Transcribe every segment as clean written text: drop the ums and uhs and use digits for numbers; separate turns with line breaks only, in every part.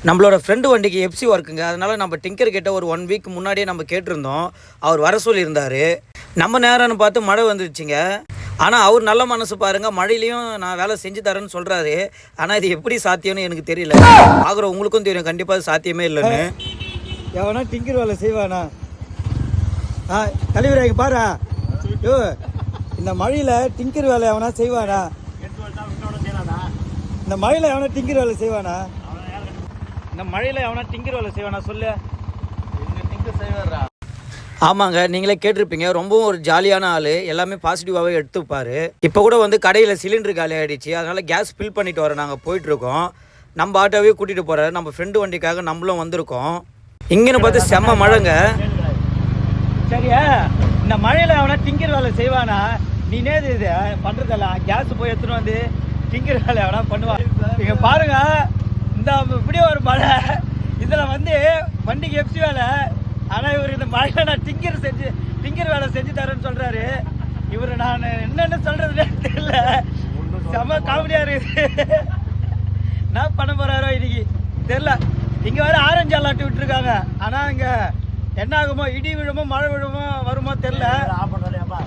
நம்மளோட ஃப்ரெண்டு வண்டிக்கு எஃப்சி ஒர்க்குங்க. அதனால் நம்ம டிங்கர் கிட்ட ஒரு 1 வீக் முன்னாடியே நம்ம கேட்டிருந்தோம். அவர் வர சொல்லியிருந்தார். நம்ம நேரம்னு பார்த்து மழை வந்துடுச்சுங்க. ஆனால் அவர் நல்ல மனசு பாருங்கள், மழையிலையும் நான் வேலை செஞ்சு தரேன்னு சொல்கிறாரு. ஆனால் இது எப்படி சாத்தியம்னு எனக்கு தெரியல. ஆகிற உங்களுக்கும் தெரியும், கண்டிப்பாக சாத்தியமே இல்லைன்னு.
எவனா டிங்கர் வேலை செய்வானா? தலைவராக பாரா, யோ இந்த மழையில் டிங்கர் வேலை எவனா செய்வானா? இந்த மழையில் எவனா டிங்கர் வேலை செய்வானா? இந்த மழையில் எவனா டிங்கர் வேலை செய்வானா சொல்லு. டிங்கர் செய்வாரா?
ஆமாங்க, நீங்களே கேட்டிருப்பீங்க. ரொம்பவும் ஒரு ஜாலியான ஆள், எல்லாமே பாசிட்டிவாகவே எடுத்துப்பார். இப்போ கூட வந்து கடையில் சிலிண்டர் காலி ஆகிடுச்சு, அதனால் கேஸ் ஃபில் பண்ணிட்டு வர நாங்கள் போயிட்டுருக்கோம். நம்ம ஆட்டோவே கூட்டிகிட்டு போகிறாரு. நம்ம ஃப்ரெண்டு வண்டிக்காக நம்மளும் வந்திருக்கோம். இங்கேன்னு பார்த்து செம்ம மழைங்க.
சரியா, இந்த மழையில் அவனா டிங்கர் வேலை செய்வானா? நீனே இது பண்ணுறதில்ல, கேஸ் போய் எடுத்துன்னு வந்து டிங்கர் வேலை எவனா பண்ணுவான். இங்கே பாருங்க, இந்த இப்படி ஒரு மழை, இதில் வந்து வண்டிக்கு எஃப்சி வேலை. ஆனால் இவர் இந்த மழையில் நான் டிங்கர் வேலை செஞ்சு தரேன்னு சொல்கிறாரு. இவர் நான் என்னென்ன சொல்கிறதுனே தெரியல. செம்ம காமெடியாக இருக்குது. என்ன பண்ண போகிறாரோ இன்னைக்கு தெரில. இங்கே வேறு ஆரஞ்சு அலாட்டு விட்டுருக்காங்க. ஆனால் இங்கே என்ன ஆகுமோ, இடி விழுமோ மழை விழுமோ வருமோ தெரில.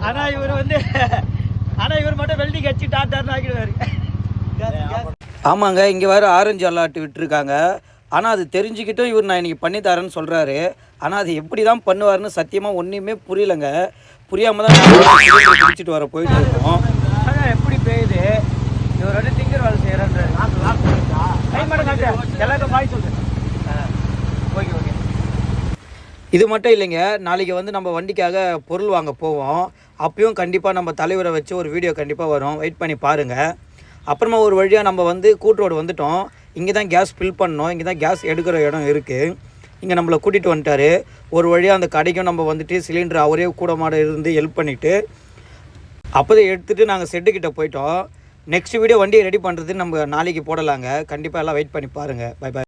ஆனால் இவர் மட்டும் வெல்டிங் வச்சு டாட்டார்னு ஆக்கிடுவார்.
ஆமாங்க, இங்கே வேறு ஆரஞ்சு அலாட்டு விட்டுருக்காங்க. ஆனால் அது தெரிஞ்சுக்கிட்டும் இவர் நான் இன்றைக்கி பண்ணி தரேன்னு சொல்கிறாரு. ஆனால் அது எப்படி தான் பண்ணுவார்னு சத்தியமாக ஒன்றுமே புரியலைங்க. புரியாமல் தான் நாங்கள் பிடிச்சிட்டு வர போயிட்டு இருக்கோம்.
ஆனால் எப்படி பெய்யுது, இவர் வந்து டிங்கர் வேலை செய்கிறாரு. எல்லாருக்கும் பாய் சொல்லு. Okay okay.
இது மட்டும் இல்லைங்க, நாளைக்கு வந்து நம்ம வண்டிக்காக பொருள் வாங்க போவோம். அப்பயும் கண்டிப்பாக நம்ம தலைவரை வச்சு ஒரு வீடியோ கண்டிப்பாக வரும், வெயிட் பண்ணி பாருங்கள். அப்புறமா ஒரு வழியாக நம்ம வந்து கூட்டு ரோடு வந்துட்டோம். இங்கே தான் கேஸ் ஃபில் பண்ணோம், இங்கே தான் கேஸ் எடுக்கிற இடம் இருக்குது. இங்கே நம்மளை கூட்டிகிட்டு வந்துட்டார். ஒரு வழியாக அந்த கடைக்கும் நம்ம வந்துட்டு சிலிண்டர் அவரே கூட மாட இருந்து ஹெல்ப் பண்ணிவிட்டு அப்போதான் எடுத்துகிட்டு நாங்கள் ஷெட்டுக்கிட்ட போயிட்டோம். நெக்ஸ்ட் வீடியோ வண்டியை ரெடி பண்ணுறது நம்ம நாளைக்கு போடலாங்க. கண்டிப்பாக எல்லாம் வெயிட் பண்ணி பாருங்கள். Bye bye.